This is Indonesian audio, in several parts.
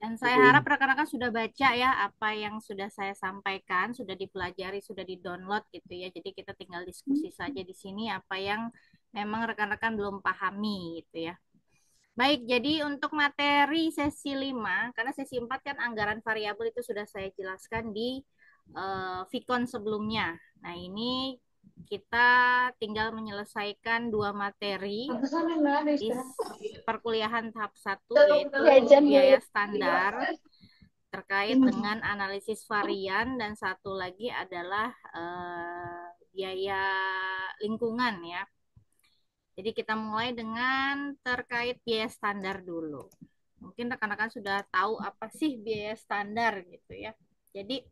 Dan saya harap rekan-rekan sudah baca ya apa yang sudah saya sampaikan, sudah dipelajari, sudah di-download gitu ya. Jadi kita tinggal diskusi saja di sini apa yang memang rekan-rekan belum pahami gitu ya. Baik, jadi untuk materi sesi 5, karena sesi 4 kan anggaran variabel itu sudah saya jelaskan di Vicon sebelumnya. Nah, ini kita tinggal menyelesaikan dua materi Pantesan nggak ada di istirahat. perkuliahan tahap satu, yaitu Jajan biaya dulu. standar terkait dengan analisis varian, dan satu lagi adalah biaya lingkungan ya. Jadi kita mulai dengan terkait biaya standar dulu. Mungkin rekan-rekan sudah tahu apa sih biaya standar gitu ya. Jadi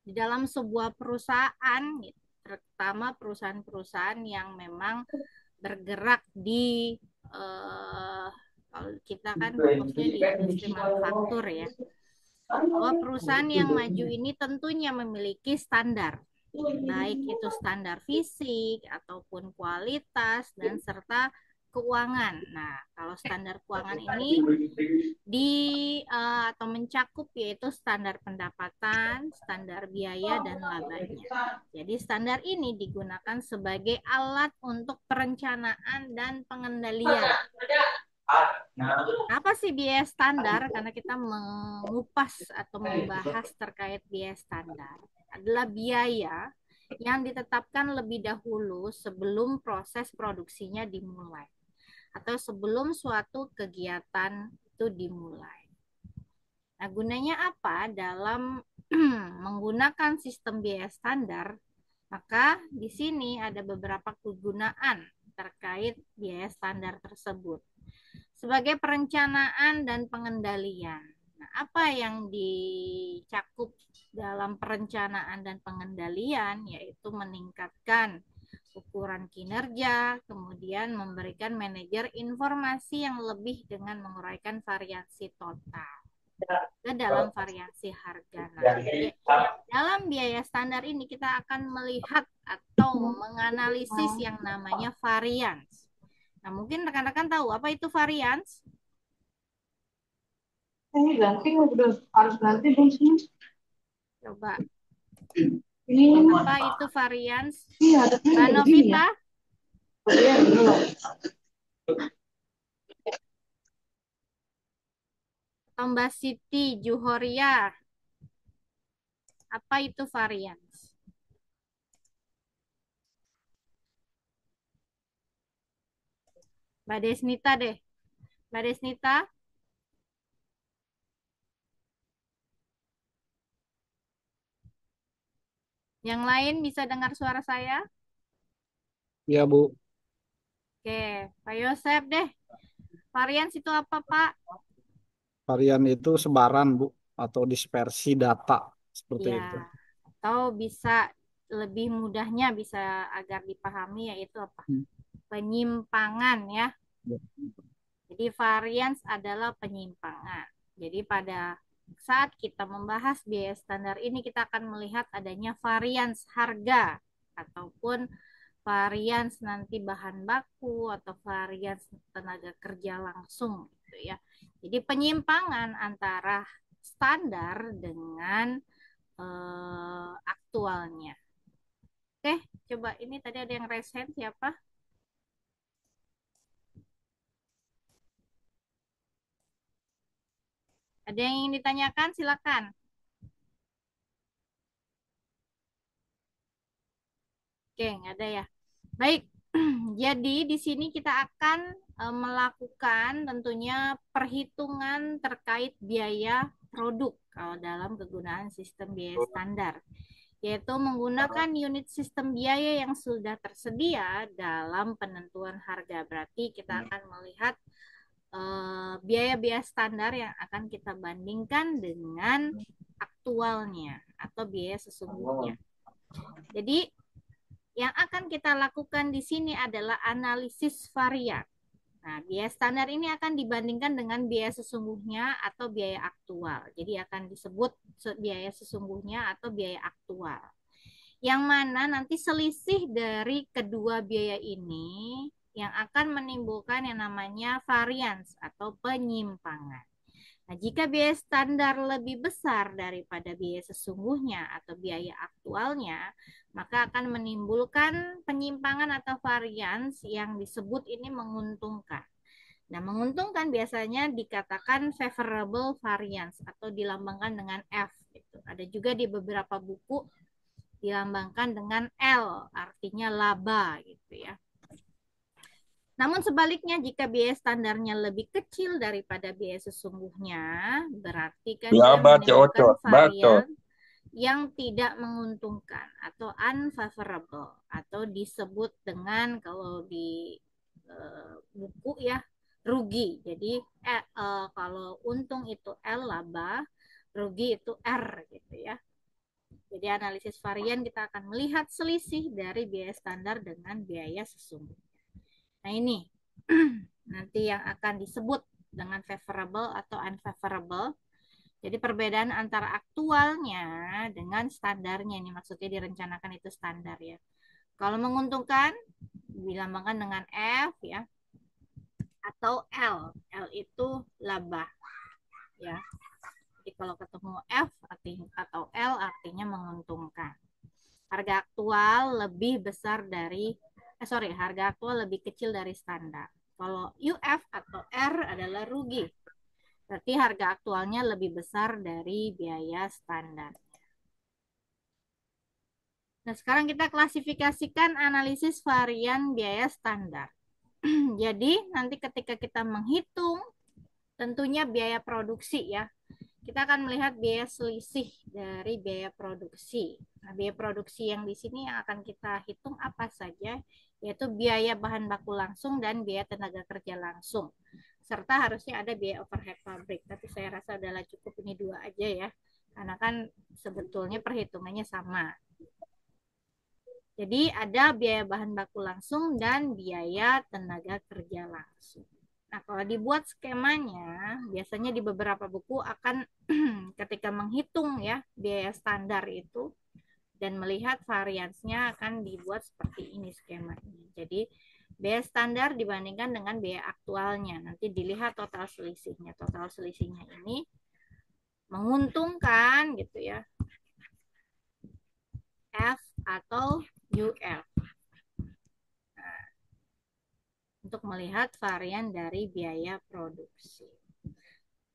di dalam sebuah perusahaan, terutama perusahaan-perusahaan yang memang bergerak di kalau kita kan fokusnya di industri manufaktur ya, bahwa perusahaan yang maju ini tentunya memiliki standar, baik itu standar fisik ataupun kualitas dan serta keuangan. Nah, kalau standar keuangan ini di atau mencakup yaitu standar pendapatan, standar biaya dan labanya. Jadi standar ini digunakan sebagai alat untuk perencanaan dan pengendalian. Apa sih biaya standar? Karena kita mengupas atau membahas terkait biaya standar. Adalah biaya yang ditetapkan lebih dahulu sebelum proses produksinya dimulai atau sebelum suatu kegiatan itu dimulai. Nah, gunanya apa dalam menggunakan sistem biaya standar? Maka di sini ada beberapa kegunaan terkait biaya standar tersebut. Sebagai perencanaan dan pengendalian. Nah, apa yang dicakup dalam perencanaan dan pengendalian yaitu meningkatkan ukuran kinerja, kemudian memberikan manajer informasi yang lebih dengan menguraikan variasi total ke dalam variasi harga. Nah, dalam biaya standar ini kita akan melihat atau menganalisis yang namanya varians. Nah, mungkin rekan-rekan tahu apa itu varians? Ini ganti udah harus ganti belum sih? Coba, Ini apa itu varians? iya ada Mbak kayak begini ya. Novita Oh, iya, belum. atau Mbak Siti Juhoria, apa itu varians? Mbak Desnita deh. Mbak Desnita, yang lain bisa dengar suara saya? Ya, Bu. Oke, Pak Yosep deh. Varians itu apa, Pak? Varian itu sebaran, Bu, atau dispersi data seperti Ya, itu. atau bisa lebih mudahnya bisa agar dipahami yaitu apa? Hmm. Penyimpangan ya. Ya. Jadi varians adalah penyimpangan. Jadi pada saat kita membahas biaya standar ini kita akan melihat adanya varians harga ataupun varians nanti bahan baku atau varians tenaga kerja langsung gitu ya. Jadi penyimpangan antara standar dengan aktualnya. Oke, coba ini tadi ada yang resen siapa? Ada yang ingin ditanyakan? Silakan. Oke, nggak ada ya. Baik, jadi di sini kita akan melakukan tentunya perhitungan terkait biaya produk kalau dalam kegunaan sistem biaya standar, yaitu menggunakan unit sistem biaya yang sudah tersedia dalam penentuan harga. Berarti kita akan melihat biaya-biaya standar yang akan kita bandingkan dengan aktualnya atau biaya sesungguhnya. Jadi yang akan kita lakukan di sini adalah analisis varian. Nah, biaya standar ini akan dibandingkan dengan biaya sesungguhnya atau biaya aktual. Jadi akan disebut biaya sesungguhnya atau biaya aktual. Yang mana nanti selisih dari kedua biaya ini yang akan menimbulkan yang namanya varians atau penyimpangan. Nah, jika biaya standar lebih besar daripada biaya sesungguhnya atau biaya aktualnya, maka akan menimbulkan penyimpangan atau varians yang disebut ini menguntungkan. Nah, menguntungkan biasanya dikatakan favorable variance atau dilambangkan dengan F gitu. Ada juga di beberapa buku dilambangkan dengan L, artinya laba gitu ya. Namun sebaliknya jika biaya standarnya lebih kecil daripada biaya sesungguhnya, berarti kan dia Laba menimbulkan cocok, bacot. varian yang tidak menguntungkan atau unfavorable atau disebut dengan kalau di buku ya rugi. Jadi kalau untung itu L laba, rugi itu R gitu ya. Jadi analisis varian kita akan melihat selisih dari biaya standar dengan biaya sesungguhnya. Nah ini nanti yang akan disebut dengan favorable atau unfavorable. Jadi perbedaan antara aktualnya dengan standarnya ini maksudnya direncanakan itu standar ya. Kalau menguntungkan dilambangkan dengan F ya atau L. L itu laba ya. Jadi kalau ketemu F atau L artinya menguntungkan. Harga aktual lebih besar dari harga aktual lebih kecil dari standar. Kalau UF atau R adalah rugi. Berarti harga aktualnya lebih besar dari biaya standar. Nah, sekarang kita klasifikasikan analisis varian biaya standar. Jadi, nanti ketika kita menghitung tentunya biaya produksi ya. Kita akan melihat biaya selisih dari biaya produksi. Nah, biaya produksi yang di sini yang akan kita hitung apa saja, yaitu biaya bahan baku langsung dan biaya tenaga kerja langsung. Serta harusnya ada biaya overhead pabrik, tapi saya rasa adalah cukup ini dua aja ya, karena kan sebetulnya perhitungannya sama. Jadi ada biaya bahan baku langsung dan biaya tenaga kerja langsung. Nah, kalau dibuat skemanya, biasanya di beberapa buku akan ketika menghitung ya biaya standar itu dan melihat variansnya akan dibuat seperti ini skemanya. Jadi biaya standar dibandingkan dengan biaya aktualnya. Nanti dilihat total selisihnya. Total selisihnya ini menguntungkan gitu ya. F atau UF. Untuk melihat varian dari biaya produksi.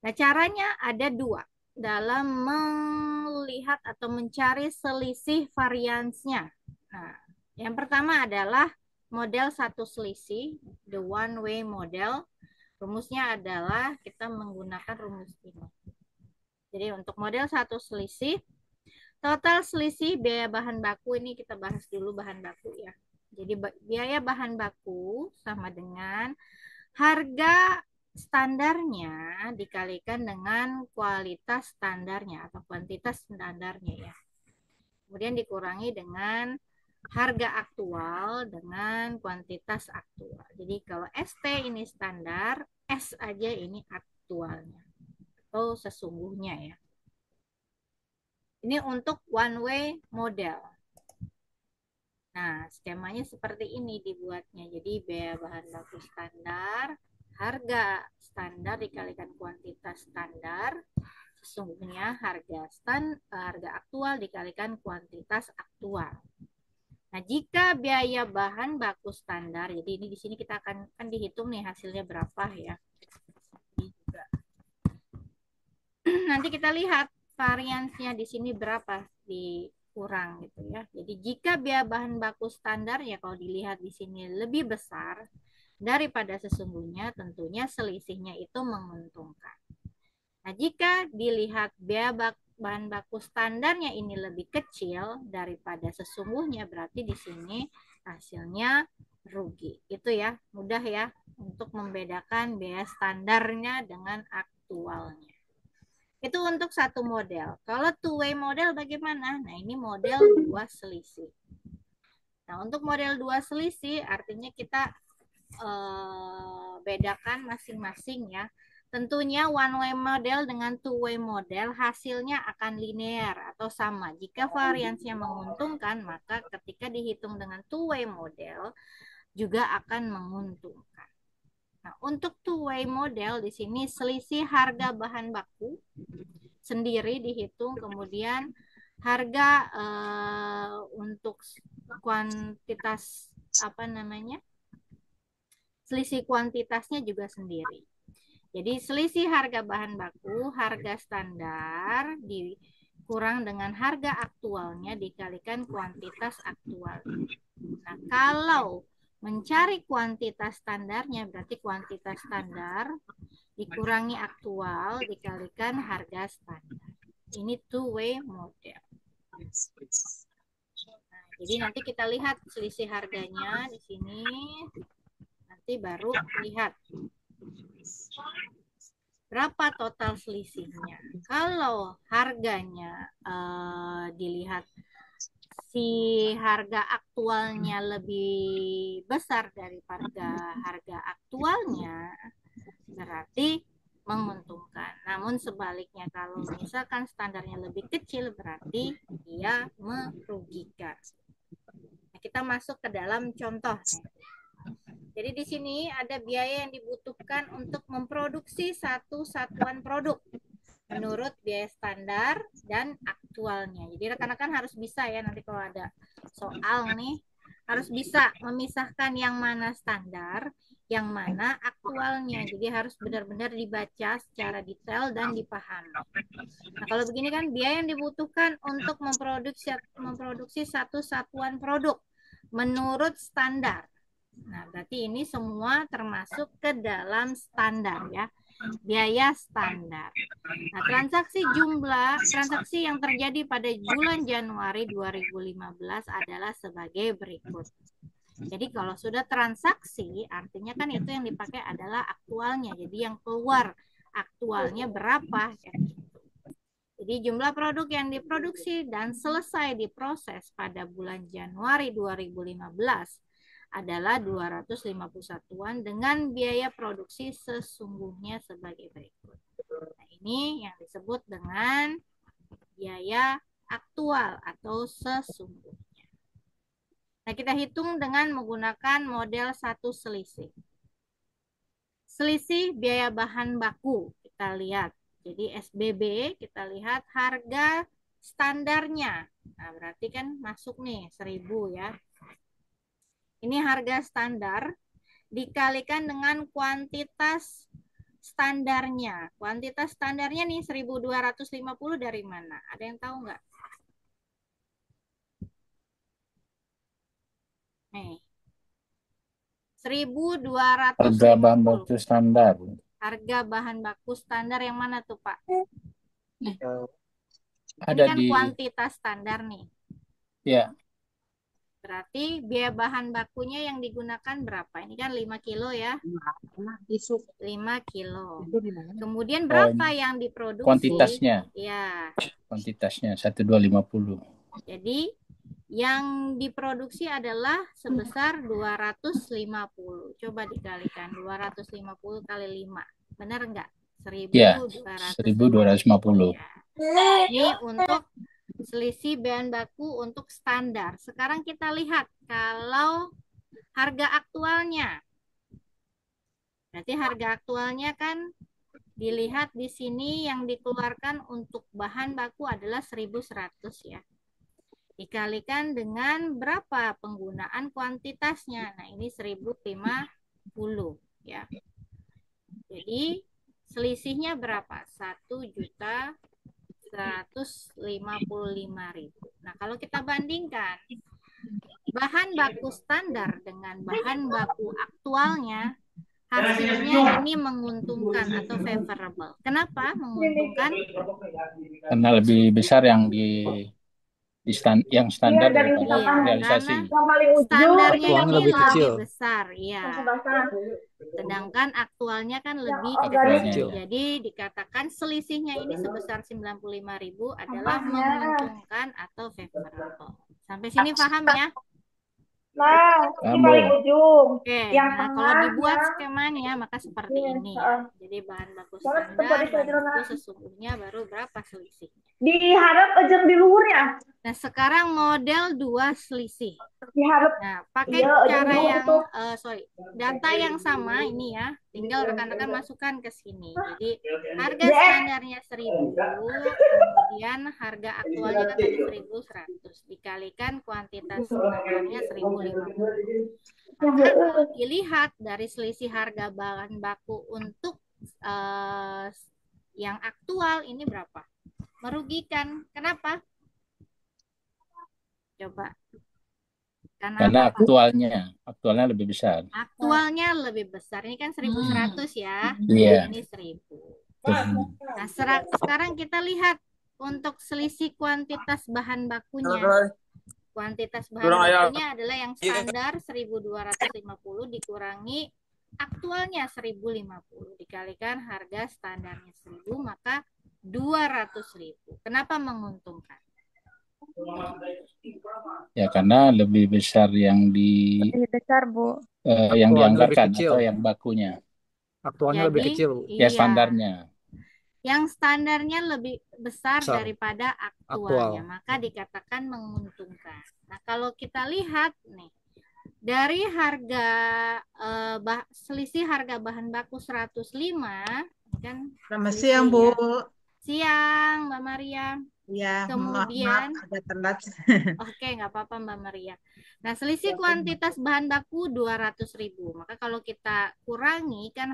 Nah, caranya ada dua dalam melihat atau mencari selisih variansnya. Nah, yang pertama adalah model satu selisih, the one way model. Rumusnya adalah kita menggunakan rumus ini. Jadi untuk model satu selisih, total selisih biaya bahan baku ini kita bahas dulu bahan baku ya. Jadi biaya bahan baku sama dengan harga standarnya dikalikan dengan kualitas standarnya atau kuantitas standarnya ya. Kemudian dikurangi dengan harga aktual dengan kuantitas aktual. Jadi kalau ST ini standar, S aja ini aktualnya atau sesungguhnya ya. Ini untuk one way model. Nah, skemanya seperti ini dibuatnya. Jadi biaya bahan baku standar, harga standar dikalikan kuantitas standar, sesungguhnya harga aktual dikalikan kuantitas aktual. Nah, jika biaya bahan baku standar, jadi ini di sini kita akan dihitung nih hasilnya berapa ya. Nanti kita lihat variansnya di sini berapa kurang gitu ya. Jadi jika biaya bahan baku standar ya kalau dilihat di sini lebih besar daripada sesungguhnya, tentunya selisihnya itu menguntungkan. Nah, jika dilihat biaya bahan baku standarnya ini lebih kecil daripada sesungguhnya, berarti di sini hasilnya rugi. Itu ya, mudah ya untuk membedakan biaya standarnya dengan aktualnya. Itu untuk satu model. Kalau two way model bagaimana? Nah, ini model dua selisih. Nah, untuk model dua selisih artinya kita bedakan masing-masing ya. Tentunya one way model dengan two way model hasilnya akan linear atau sama. Jika variansnya menguntungkan, maka ketika dihitung dengan two way model juga akan menguntungkan. Nah, untuk two-way model di sini selisih harga bahan baku sendiri dihitung, kemudian harga untuk kuantitas selisih kuantitasnya juga sendiri. Jadi selisih harga bahan baku, harga standar dikurang dengan harga aktualnya dikalikan kuantitas aktual. Nah, kalau mencari kuantitas standarnya berarti kuantitas standar dikurangi aktual dikalikan harga standar. Ini two-way model. Nah, jadi nanti kita lihat selisih harganya di sini. Nanti baru lihat berapa total selisihnya. Kalau harganya dilihat si harga aktualnya lebih besar daripada harga aktualnya, berarti menguntungkan. Namun sebaliknya kalau misalkan standarnya lebih kecil, berarti dia merugikan. Nah, kita masuk ke dalam contoh. Jadi di sini ada biaya yang dibutuhkan untuk memproduksi satu satuan produk menurut biaya standar dan aktualnya. Jadi rekan-rekan harus bisa ya, nanti kalau ada soal nih harus bisa memisahkan yang mana standar, yang mana aktualnya. Jadi harus benar-benar dibaca secara detail dan dipahami. Nah, kalau begini kan biaya yang dibutuhkan untuk memproduksi satu satuan produk menurut standar. Nah, berarti ini semua termasuk ke dalam standar ya. Biaya standar. Nah, transaksi yang terjadi pada bulan Januari 2015 adalah sebagai berikut. Jadi kalau sudah transaksi, artinya kan itu yang dipakai adalah aktualnya. Jadi yang keluar aktualnya berapa? Jadi jumlah produk yang diproduksi dan selesai diproses pada bulan Januari 2015 adalah 250 satuan dengan biaya produksi sesungguhnya sebagai berikut. Nah, ini yang disebut dengan biaya aktual atau sesungguhnya. Nah, kita hitung dengan menggunakan model satu selisih. Selisih biaya bahan baku, kita lihat. Jadi SBB, kita lihat harga standarnya. Nah, berarti kan masuk nih 1000 ya. Ini harga standar dikalikan dengan kuantitas standarnya. Kuantitas standarnya nih 1250 dari mana? Ada yang tahu nggak? Nih. 1250. Harga bahan baku standar. Harga bahan baku standar yang mana tuh, Pak? Ini Ada kan di kuantitas standar nih. ya. Berarti biaya bahan bakunya yang digunakan berapa? Ini kan 5 kilo ya. 5 kilo. Kemudian berapa yang diproduksi? Kuantitasnya. Ya. Kuantitasnya 1250. Jadi yang diproduksi adalah sebesar 250. Coba dikalikan 250 kali 5. Benar enggak? 1250. Ya, 1250. Ya. Ini untuk selisih bahan baku untuk standar. Sekarang kita lihat kalau harga aktualnya. Berarti harga aktualnya kan dilihat di sini yang dikeluarkan untuk bahan baku adalah 1100 ya. Dikalikan dengan berapa penggunaan kuantitasnya. Nah, ini 1050 ya. Jadi selisihnya berapa? 1.155.000. Nah, kalau kita bandingkan bahan baku standar dengan bahan baku aktualnya, hasilnya ini menguntungkan atau favorable. Kenapa menguntungkan? Karena lebih besar yang yang standar daripada realisasi. Standarnya Uang ini lebih kecil. besar, ya. Sedangkan aktualnya kan lebih Aktualnya, kecil. ya. Jadi dikatakan selisihnya ini sebesar 95.000 adalah menguntungkan atau favorable. Sampai sini paham ya? Nah, ini paling ujung. Oke, Yang nah kalau tengah dibuat ya. skemanya maka seperti Ini, ini ya. Jadi bahan baku standar, bahan baku sesungguhnya baru berapa selisihnya. Diharap aja di luhur ya. Nah, sekarang model dua selisih. Diharap Nah, pakai iya cara ujung yang itu. data yang sama ini ya, tinggal rekan-rekan masukkan ke sini. Jadi harga JS. standarnya 1000, kemudian harga aktualnya kan tadi 1100, dikalikan kuantitas standarnya 1050. Maka kalau dilihat dari selisih harga bahan baku untuk yang aktual ini berapa? Merugikan. Kenapa? Coba. Karena Apa? aktualnya lebih besar. Aktualnya lebih besar. Ini kan 1100 ya. Iya. Ini 1000. Nah, sekarang kita lihat untuk selisih kuantitas bahan bakunya. Kuantitas bahan bakunya adalah yang standar 1250 dikurangi aktualnya 1050 dikalikan harga standarnya 1000, maka 200.000. Kenapa menguntungkan? Ya karena lebih besar yang Lebih besar, Bu. yang Aktualnya lebih dianggarkan kecil. atau yang bakunya. Aktualnya lebih Jadi, kecil. Ya iya, standarnya. yang standarnya lebih besar Besar. daripada aktualnya, maka dikatakan menguntungkan. Nah, kalau kita lihat nih, dari harga selisih harga bahan baku 105 kan. Selamat siang, Bu. Ya. Siang, Mbak Maria. Ya, Kemudian maaf agak telat. Oke, nggak apa-apa Mbak Maria. Nah, selisih kuantitas bahan baku 200.000. Maka kalau kita kurangi kan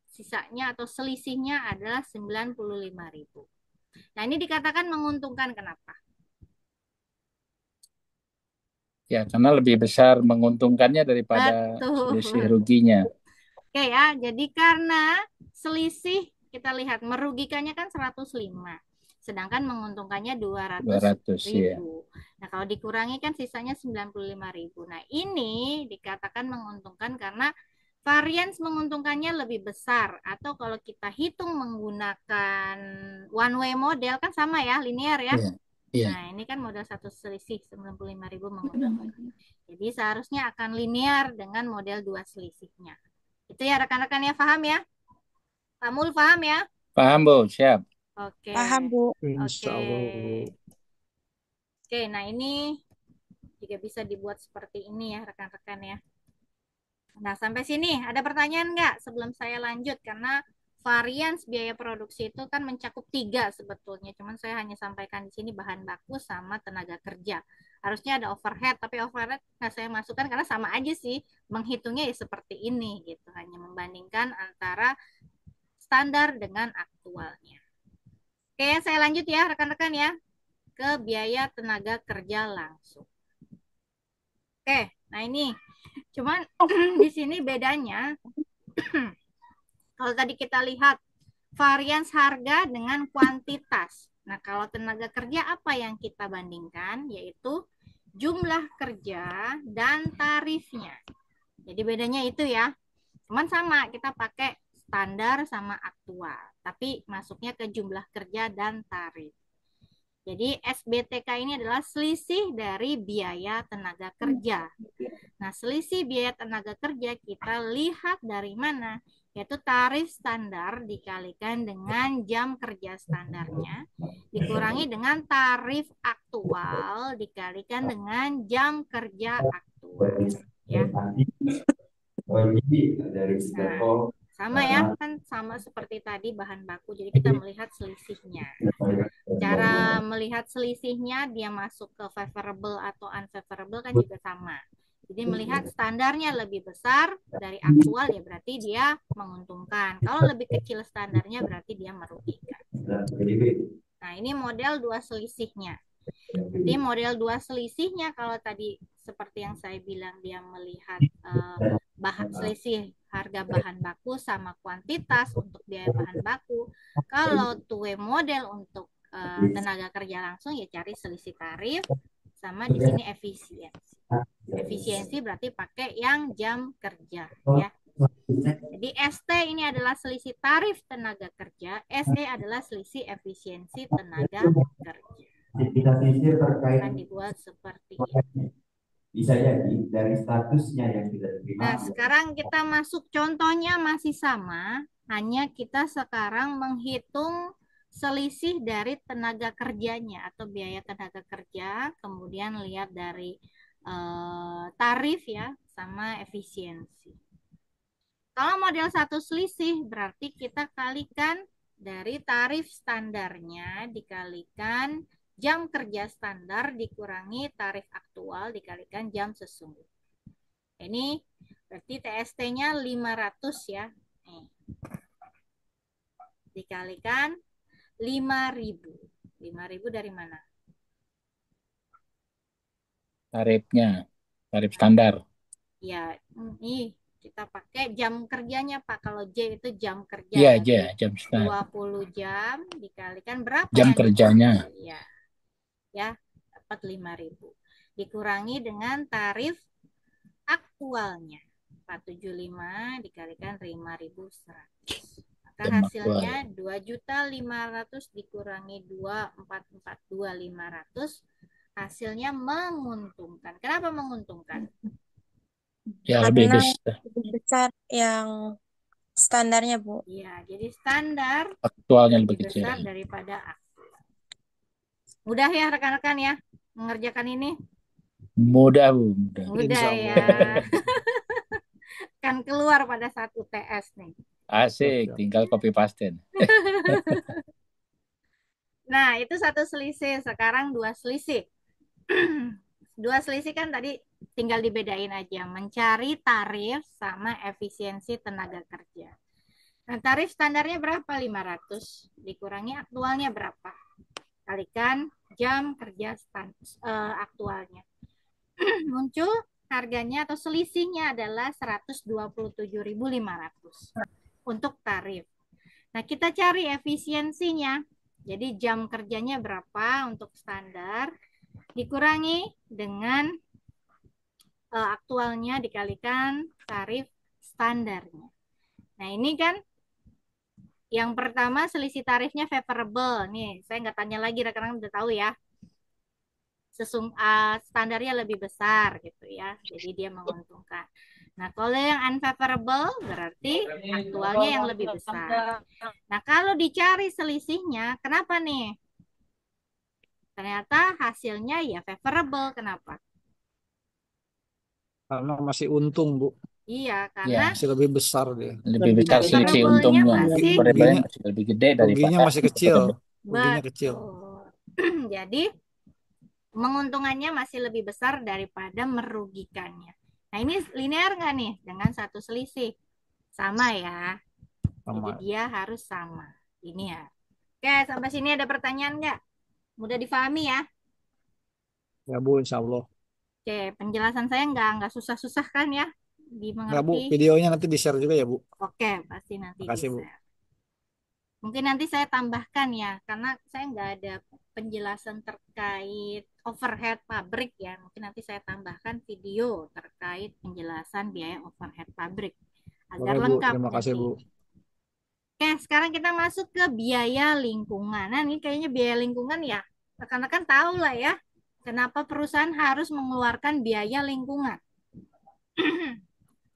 sisanya atau selisihnya adalah 95.000. Nah, ini dikatakan menguntungkan kenapa? Ya, karena lebih besar menguntungkannya daripada selisih ruginya. Oke ya, jadi karena selisih kita lihat merugikannya kan 105. Sedangkan menguntungkannya 200.000. Ya. Nah, kalau dikurangi kan sisanya 95.000. Nah, ini dikatakan menguntungkan karena varians menguntungkannya lebih besar. Atau kalau kita hitung menggunakan one way model kan sama ya, linear ya. Yeah. Nah, ini kan model satu selisih 95.000 menguntungkan. Jadi seharusnya akan linear dengan model dua selisihnya. Itu ya rekan-rekan ya, paham ya? Pak Mul paham ya? Paham, Bu, siap. Oke. Paham, Bu. Insya Allah. Oke, nah ini juga bisa dibuat seperti ini ya rekan-rekan ya. Nah, sampai sini ada pertanyaan nggak sebelum saya lanjut? Karena varians biaya produksi itu kan mencakup 3 sebetulnya. Cuman saya hanya sampaikan di sini bahan baku sama tenaga kerja. Harusnya ada overhead, tapi overhead nggak saya masukkan karena sama aja sih. Menghitungnya ya seperti ini gitu. Hanya membandingkan antara standar dengan aktualnya. Oke, saya lanjut ya rekan-rekan ya. Ke biaya tenaga kerja langsung. Oke, nah ini. Cuman di sini bedanya kalau tadi kita lihat varians harga dengan kuantitas. Nah, kalau tenaga kerja apa yang kita bandingkan? Yaitu jumlah kerja dan tarifnya. Jadi bedanya itu ya. Cuman sama, kita pakai standar sama aktual. Tapi masuknya ke jumlah kerja dan tarif. Jadi SBTK ini adalah selisih dari biaya tenaga kerja. Nah, selisih biaya tenaga kerja kita lihat dari mana? Yaitu tarif standar dikalikan dengan jam kerja standarnya, dikurangi dengan tarif aktual dikalikan dengan jam kerja aktual. Ya. Nah, sama ya, kan sama seperti tadi bahan baku. Jadi kita melihat selisihnya. Cara melihat selisihnya dia masuk ke favorable atau unfavorable kan juga sama. Jadi melihat standarnya lebih besar dari aktual ya berarti dia menguntungkan. Kalau lebih kecil standarnya berarti dia merugikan. Nah, ini model dua selisihnya. Jadi model dua selisihnya kalau tadi seperti yang saya bilang dia melihat selisih harga bahan baku sama kuantitas untuk biaya bahan baku. Kalau two-way model untuk tenaga kerja langsung ya cari selisih tarif sama di sini efisiensi. Efisiensi berarti pakai yang jam kerja ya. Jadi ST ini adalah selisih tarif tenaga kerja, SE adalah selisih efisiensi tenaga kerja. Akan dibuat seperti ini. Bisa jadi dari statusnya yang tidak diterima. Nah, sekarang kita masuk contohnya masih sama, hanya kita sekarang menghitung selisih dari tenaga kerjanya atau biaya tenaga kerja, kemudian lihat dari tarif ya, sama efisiensi. Kalau model satu selisih berarti kita kalikan dari tarif standarnya dikalikan jam kerja standar dikurangi tarif aktual dikalikan jam sesungguhnya. Ini berarti TST-nya 500 ya. Nih. Dikalikan 5.000. 5.000 dari mana? Tarifnya, tarif standar. Ya, nih kita pakai jam kerjanya Pak. Kalau J itu jam kerja. Iya, ya. jam standar. 20 jam dikalikan berapa Jam yang kerjanya. Ya. Ya, dapat 5.000. Dikurangi dengan tarif aktualnya. 475 dikalikan 5.100. Maka hasilnya 2.500.000 dikurangi 2.442.500. Hasilnya menguntungkan. Kenapa menguntungkan? Ya, Karena lebih besar yang standarnya, Bu. Iya, jadi standar aktualnya lebih kecil. besar daripada aktual. Mudah ya rekan-rekan ya mengerjakan ini? Mudah, Bu. Mudah ya. Kan keluar pada saat UTS nih. Asik, tinggal copy paste. Nah, itu satu selisih. Sekarang dua selisih. Dua selisih kan tadi tinggal dibedain aja. Mencari tarif sama efisiensi tenaga kerja. Nah, tarif standarnya berapa? 500. Dikurangi aktualnya berapa? Kalikan jam kerja aktualnya. Muncul harganya atau selisihnya adalah 127.500 untuk tarif. Nah, kita cari efisiensinya. Jadi jam kerjanya berapa untuk standar dikurangi dengan aktualnya dikalikan tarif standarnya. Nah, ini kan yang pertama selisih tarifnya favorable. Nih, saya nggak tanya lagi, rekan-rekan udah tahu ya. Standarnya lebih besar gitu ya. Jadi dia menguntungkan. Nah, kalau yang unfavorable berarti aktualnya yang lebih besar. Nah, kalau dicari selisihnya, kenapa nih? Ternyata hasilnya ya favorable. Kenapa? Karena masih untung, Bu. Iya, karena Masih lebih besar dia. Lebih besar selisih favorable-nya untungnya. masih Masih lebih gede daripada ruginya masih kecil. Ruginya kecil. Jadi menguntungannya masih lebih besar daripada merugikannya. Nah, ini linear nggak nih dengan satu selisih? Sama ya. Jadi dia harus sama. Linear. Oke, sampai sini ada pertanyaan nggak? Mudah difahami ya? Ya, Bu, insya Allah. Oke, penjelasan saya nggak susah-susah kan ya? Nggak, Bu, Dimengerti. videonya nanti di-share juga ya, Bu. Oke, pasti nanti Makasih, Bu. di-share. Mungkin nanti saya tambahkan ya, karena saya nggak ada penjelasan terkait overhead pabrik ya. Mungkin nanti saya tambahkan video terkait penjelasan biaya overhead pabrik agar Boleh, Bu. lengkap Terima kasih, nanti. Bu. Oke, sekarang kita masuk ke biaya lingkungan. Nah, ini kayaknya biaya lingkungan ya. Rekan-rekan tahu lah ya, kenapa perusahaan harus mengeluarkan biaya lingkungan.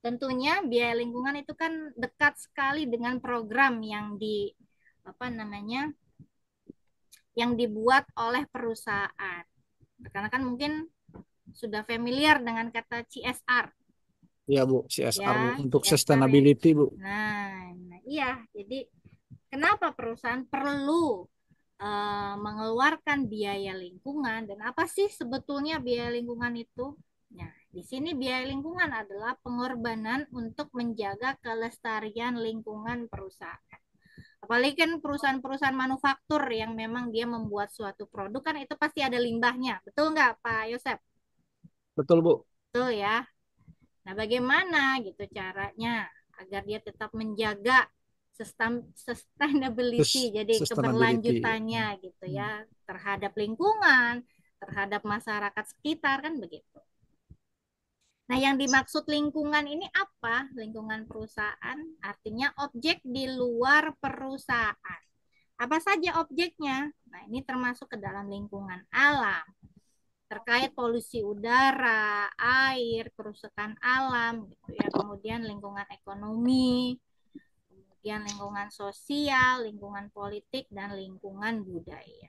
Tentunya biaya lingkungan itu kan dekat sekali dengan program yang yang dibuat oleh perusahaan. Karena kan mungkin sudah familiar dengan kata CSR. Iya, Bu, CSR, Bu. Ya, Untuk CSR sustainability, Bu. Nah, iya. Jadi kenapa perusahaan perlu mengeluarkan biaya lingkungan dan apa sih sebetulnya biaya lingkungan itu? Nah, di sini biaya lingkungan adalah pengorbanan untuk menjaga kelestarian lingkungan perusahaan. Apalagi kan perusahaan-perusahaan manufaktur yang memang dia membuat suatu produk kan itu pasti ada limbahnya. Betul nggak Pak Yosep? Betul, Bu. Betul ya. Nah, bagaimana gitu caranya agar dia tetap menjaga sustainability, jadi keberlanjutannya gitu ya terhadap lingkungan, terhadap masyarakat sekitar kan begitu. Nah, yang dimaksud lingkungan ini apa? Lingkungan perusahaan artinya objek di luar perusahaan. Apa saja objeknya? Nah, ini termasuk ke dalam lingkungan alam. Terkait polusi udara, air, kerusakan alam gitu ya. Kemudian lingkungan ekonomi, kemudian lingkungan sosial, lingkungan politik, dan lingkungan budaya.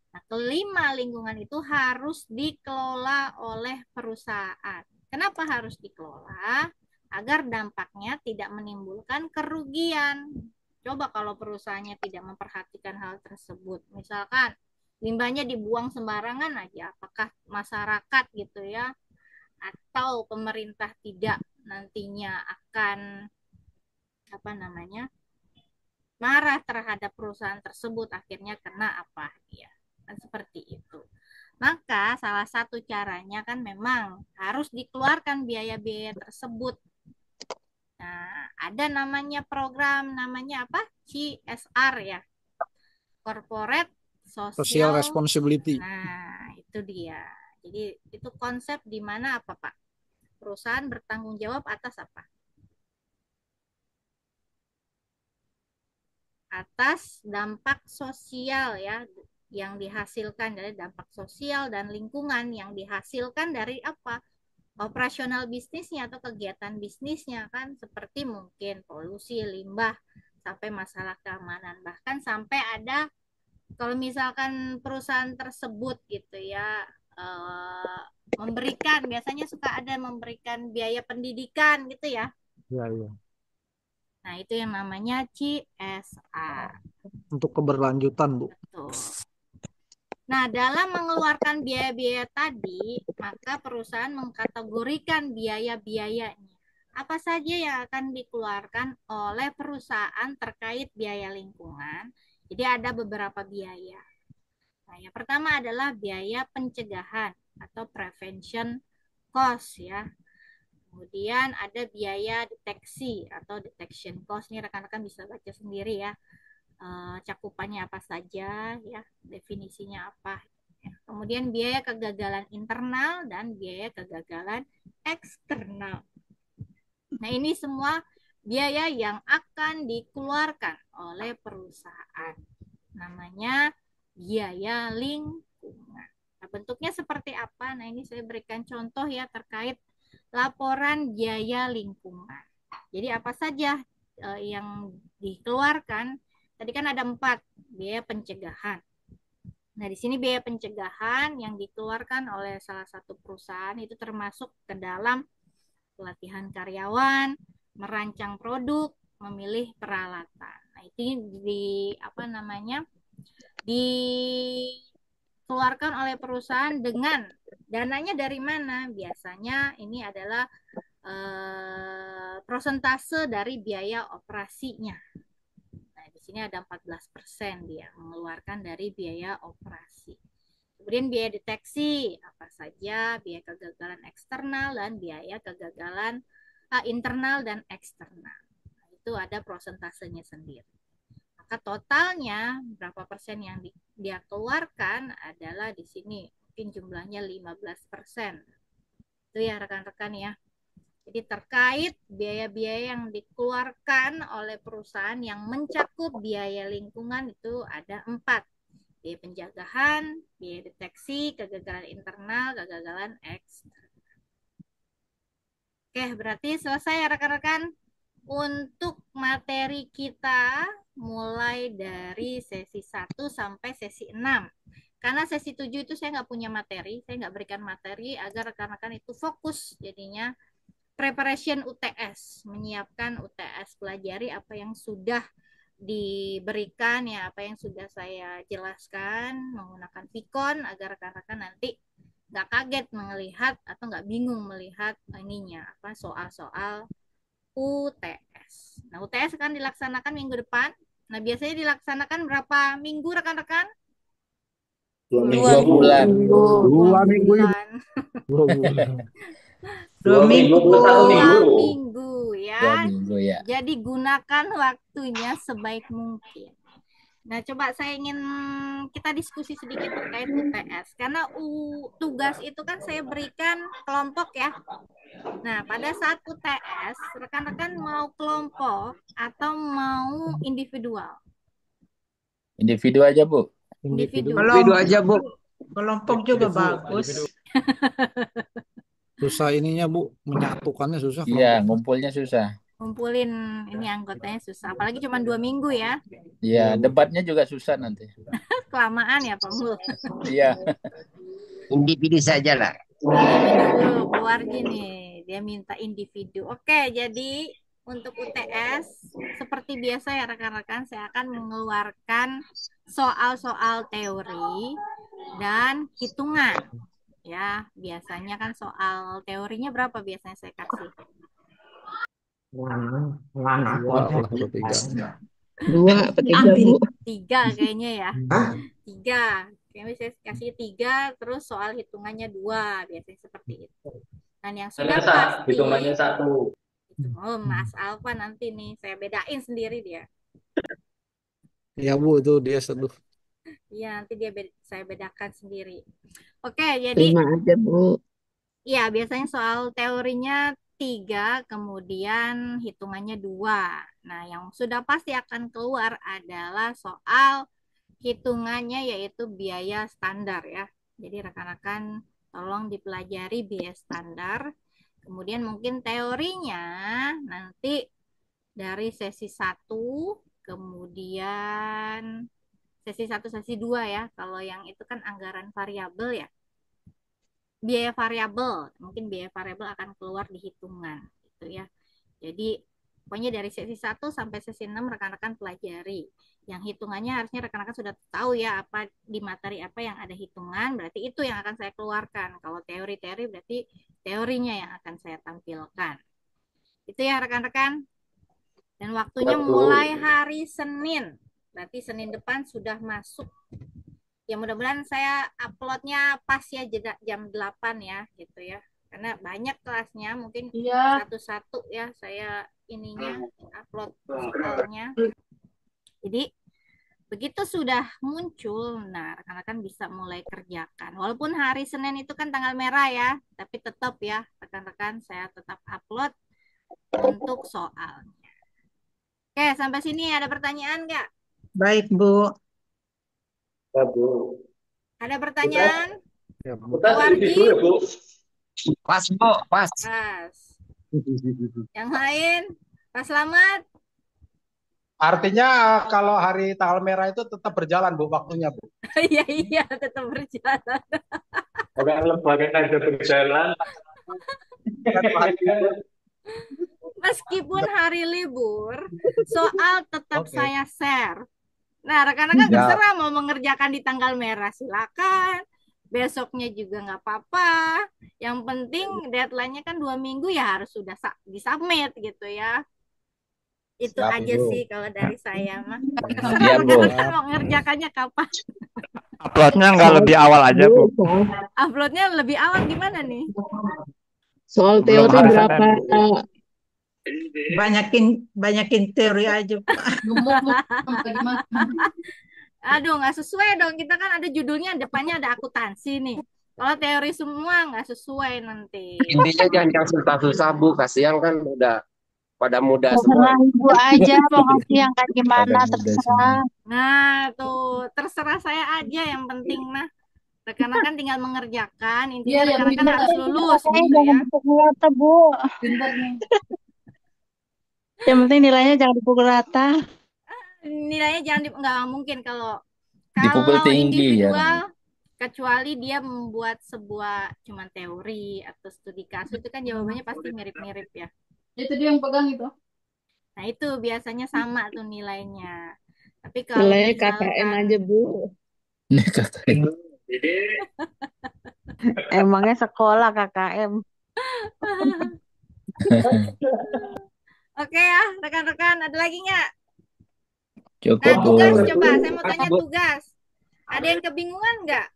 Nah, kelima, lingkungan itu harus dikelola oleh perusahaan. Kenapa harus dikelola? Agar dampaknya tidak menimbulkan kerugian. Coba kalau perusahaannya tidak memperhatikan hal tersebut. Misalkan limbahnya dibuang sembarangan aja, apakah masyarakat gitu ya, atau pemerintah tidak nantinya akan marah terhadap perusahaan tersebut, akhirnya kena apa dia. Kan seperti itu. Maka salah satu caranya kan memang harus dikeluarkan biaya-biaya tersebut. Nah, ada namanya program namanya apa? CSR ya. Corporate Social Social. responsibility. Nah, itu dia. Jadi itu konsep di mana apa, Pak? Perusahaan bertanggung jawab atas apa? Atas dampak sosial ya yang dihasilkan dari dampak sosial dan lingkungan yang dihasilkan dari apa? Operasional bisnisnya atau kegiatan bisnisnya kan, seperti mungkin polusi, limbah, sampai masalah keamanan, bahkan sampai ada kalau misalkan perusahaan tersebut gitu ya memberikan, biasanya suka ada memberikan biaya pendidikan gitu ya. Ya, ya. Nah, itu yang namanya CSR. Untuk keberlanjutan, Bu. Betul. Nah, dalam mengeluarkan biaya-biaya tadi, maka perusahaan mengkategorikan biaya-biayanya. Apa saja yang akan dikeluarkan oleh perusahaan terkait biaya lingkungan? Jadi ada beberapa biaya. Nah, yang pertama adalah biaya pencegahan atau prevention cost ya. Kemudian ada biaya deteksi atau detection cost. Ini rekan-rekan bisa baca sendiri ya. Cakupannya apa saja ya, definisinya apa ya. Kemudian biaya kegagalan internal dan biaya kegagalan eksternal. Nah, ini semua biaya yang akan dikeluarkan oleh perusahaan, namanya biaya lingkungan. Nah, bentuknya seperti apa? Nah, ini saya berikan contoh ya terkait laporan biaya lingkungan. Jadi apa saja yang dikeluarkan? Tadi kan ada 4 biaya pencegahan. Nah, di sini biaya pencegahan yang dikeluarkan oleh salah satu perusahaan itu termasuk ke dalam pelatihan karyawan, merancang produk, memilih peralatan. Nah, itu dikeluarkan oleh perusahaan dengan dananya dari mana? Biasanya ini adalah persentase dari biaya operasinya. Di sini ada 14% dia mengeluarkan dari biaya operasi. Kemudian biaya deteksi, apa saja biaya kegagalan eksternal dan biaya kegagalan internal dan eksternal. Nah, itu ada prosentasenya sendiri. Maka totalnya berapa persen yang dia keluarkan adalah di sini mungkin jumlahnya 15%. Itu ya rekan-rekan ya. Jadi terkait biaya-biaya yang dikeluarkan oleh perusahaan yang mencakup biaya lingkungan itu ada 4. Biaya penjagaan, biaya deteksi, kegagalan internal, kegagalan eksternal. Oke, berarti selesai ya rekan-rekan untuk materi kita mulai dari sesi 1 sampai sesi 6. Karena sesi 7 itu saya nggak punya materi, saya nggak berikan materi agar rekan-rekan itu fokus jadinya preparation UTS, menyiapkan UTS, pelajari apa yang sudah diberikan ya, apa yang sudah saya jelaskan menggunakan Vicon agar rekan-rekan nanti nggak kaget melihat atau nggak bingung melihat ininya apa soal-soal UTS. Nah, UTS akan dilaksanakan minggu depan. Nah, biasanya dilaksanakan berapa minggu rekan-rekan? 2 bulan. 2 minggu. 2 bulan. 2 minggu. 2 minggu ya. 2 minggu ya. Jadi gunakan waktunya sebaik mungkin. Nah, coba saya ingin kita diskusi sedikit terkait UTS. Karena tugas itu kan saya berikan kelompok ya. Nah, pada saat UTS, rekan-rekan mau kelompok atau mau individual? Individu aja, Bu. Individu. Individu aja, Bu. Kelompok juga bagus. Susah ininya, Bu. Menyatukannya susah. Iya, kelompok. ngumpulnya susah. ngumpulin ini anggotanya susah. Apalagi cuma 2 minggu ya. Iya, debatnya juga susah nanti. Kelamaan ya Pak Mul. Iya. Individu saja lah. Individu keluar gini, dia minta individu. Oke, jadi untuk UTS seperti biasa ya rekan-rekan, saya akan mengeluarkan soal-soal teori dan hitungan. Ya, biasanya kan soal teorinya berapa biasanya saya kasih? Dua lah atau tiga. 2 atau 3, Bu? 3 kayaknya ya. 3. Kayaknya saya kasih 3, terus soal hitungannya 2, biasanya seperti itu. Dan yang sudah pasti hitungannya 1. Oh, Mas Alfa nanti nih saya bedain sendiri dia. Iya Bu, itu dia seduh. Iya, nanti saya bedakan sendiri. Oke, jadi 5 aja, Bu. ya biasanya soal teorinya 3, kemudian hitungannya 2. Nah, yang sudah pasti akan keluar adalah soal hitungannya yaitu biaya standar ya. Jadi rekan-rekan tolong dipelajari biaya standar. Kemudian mungkin teorinya nanti dari sesi 1, kemudian sesi 1, sesi 2 ya. Kalau yang itu kan anggaran variabel ya. Biaya variabel, mungkin biaya variabel akan keluar di hitungan gitu ya. Jadi pokoknya dari sesi 1 sampai sesi 6 rekan-rekan pelajari. Yang hitungannya harusnya rekan-rekan sudah tahu ya apa di materi apa yang ada hitungan, berarti itu yang akan saya keluarkan. Kalau teori-teori berarti teorinya yang akan saya tampilkan. Itu ya rekan-rekan. Dan waktunya mulai hari Senin. Berarti Senin depan sudah masuk. Ya mudah-mudahan saya uploadnya pas ya jam 8 ya gitu ya. Karena banyak kelasnya, mungkin satu-satu ya saya ininya upload soalnya. Jadi begitu sudah muncul, nah rekan-rekan bisa mulai kerjakan. Walaupun hari Senin itu kan tanggal merah ya, tapi tetap ya rekan-rekan saya tetap upload untuk soalnya. Oke, sampai sini ada pertanyaan nggak? Baik, Bu. Ya, Bu. Ada pertanyaan? Ya, Bu. Kita dulu ya, Bu. Pas, Bu, pas. Pas. Yang lain? Pak Slamet? Artinya kalau hari tanggal merah itu tetap berjalan Bu waktunya Bu. Iya tetap berjalan. Bukan lembaga ada berjalan. Meskipun hari libur, soal tetap saya share. Nah, rekan-rekan terserah mau mengerjakan di tanggal merah silakan. Besoknya juga nggak apa-apa. Yang penting deadline-nya kan 2 minggu ya harus sudah disubmit gitu ya. Itu Siap, aja Bu. sih kalau dari saya mah. Iya, Bu. Rekan-rekan mau ngerjakannya kapan? Uploadnya nggak lebih awal aja, Bu. Uploadnya lebih awal gimana nih? Soal Belum teori ada berapa? Banyakin teori aja, Pak. Aduh, nggak sesuai dong. Kita kan ada judulnya, depannya ada akuntansi nih. Kalau teori semua nggak sesuai nanti. Intinya jangan yang susah-susah Bu, kasihan kan udah pada muda Terserah semua. Ibu aja mau kasih yang kayak gimana, terserah. Nah, tuh terserah saya aja, yang penting mah rekan-rekan tinggal mengerjakan. Intinya rekan-rekan harus lulus gitu Jangan ya. dipukul rata, Bu. Yang penting nilainya jangan dipukul rata. Nilainya jangan nggak mungkin kalau Dipukul tinggi ya. individual, kecuali dia membuat sebuah cuman teori atau studi kasus, itu kan jawabannya pasti mirip-mirip ya. Itu dia yang pegang itu. Nah, itu biasanya sama tuh nilainya. Tapi kalau Nilainya misalkan KKM aja, Bu. Ini KKM. Emangnya sekolah KKM. Oke ya, rekan-rekan, ada lagi nggak? Cukup, Nah, Bu. tugas coba, saya mau tanya tugas. Ada yang kebingungan nggak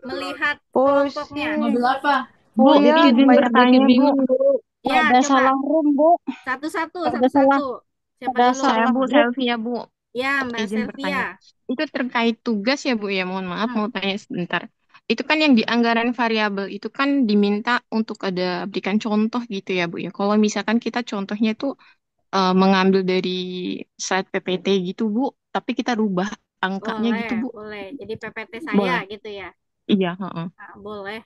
melihat kelompoknya? Mobil apa? Bu, ya, Izin banyak bertanya, tanya, Bu. Bu. Ya, Ada coba salah room, Bu. satu-satu, Ada salah. satu-satu. Siapa Ada dulu? salah Bu, room. Selvia, Bu. Ya, Mbak Izin Selvia. bertanya. Itu terkait tugas ya, Bu, ya. Mohon maaf, mau tanya sebentar. Itu kan yang di anggaran variabel, itu kan diminta untuk ada berikan contoh gitu ya, Bu, ya. Kalau misalkan kita contohnya itu mengambil dari slide PPT gitu, Bu, tapi kita rubah angkanya gitu, Bu. Boleh. Jadi PPT saya Boleh. gitu ya. Iya, heeh. Nah, boleh.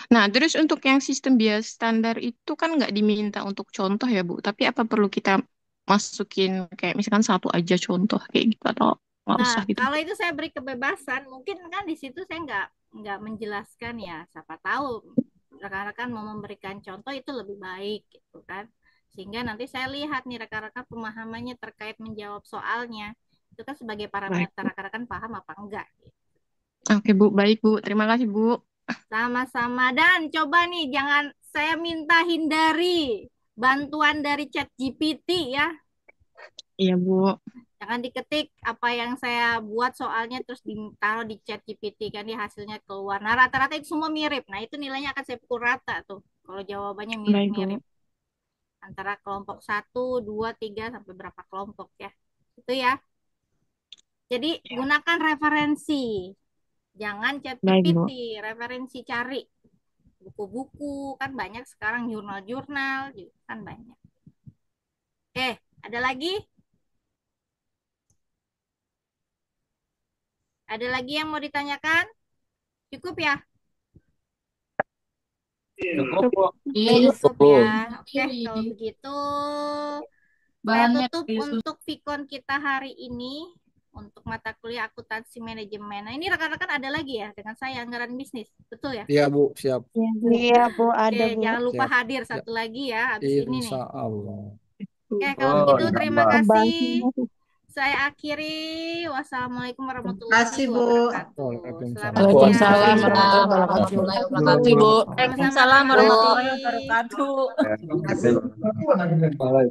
Nah, terus untuk yang sistem biaya standar itu kan nggak diminta untuk contoh ya, Bu. Tapi apa perlu kita masukin kayak misalkan satu aja contoh kayak gitu atau nggak Nah, usah gitu? kalau itu saya beri kebebasan, mungkin kan di situ saya nggak menjelaskan ya. Siapa tahu rekan-rekan mau memberikan contoh itu lebih baik gitu kan. Sehingga nanti saya lihat nih rekan-rekan pemahamannya terkait menjawab soalnya. Itu kan sebagai Baik, parameter Bu. rekan-rekan paham apa enggak. Oke, Bu. Baik, Bu. Terima kasih, Bu. Sama-sama. Dan coba nih jangan saya minta hindari bantuan dari ChatGPT ya. Iya, Bu. Jangan diketik apa yang saya buat soalnya terus ditaruh di ChatGPT kan dia hasilnya keluar. Nah, rata-rata itu semua mirip. Nah, itu nilainya akan saya pukul rata tuh. Kalau jawabannya Baik, Bu. mirip-mirip. Antara kelompok 1, 2, 3 sampai berapa kelompok ya. Itu ya. Jadi gunakan referensi. Jangan Baik, Bu. ChatGPT, referensi cari. Buku-buku kan banyak sekarang, jurnal-jurnal juga kan banyak. Oke, ada lagi? Ada lagi yang mau ditanyakan? Cukup ya? Cukup, Bu. Cukup Bu. ya. Oke, kalau begitu saya tutup untuk Vicon kita hari ini untuk mata kuliah akuntansi manajemen. Nah, ini rekan-rekan ada lagi ya dengan saya anggaran bisnis. Betul ya? Iya, Bu, siap. Iya, Bu, ada, Oke, Bu. jangan lupa Siap. hadir Ya. satu lagi ya habis ini nih. Insya Allah. Oke, kalau Oh, begitu insya terima Allah. kasih. Kebantu. Saya akhiri. Wassalamualaikum Terima warahmatullahi kasih, Bu. wabarakatuh. Waalaikumsalam. Selamat Waalaikumsalam siang. warahmatullahi wabarakatuh, Bu. Sama-sama, Kak Waalaikumsalam Noti. warahmatullahi wabarakatuh. Terima kasih. Waalaikumsalam.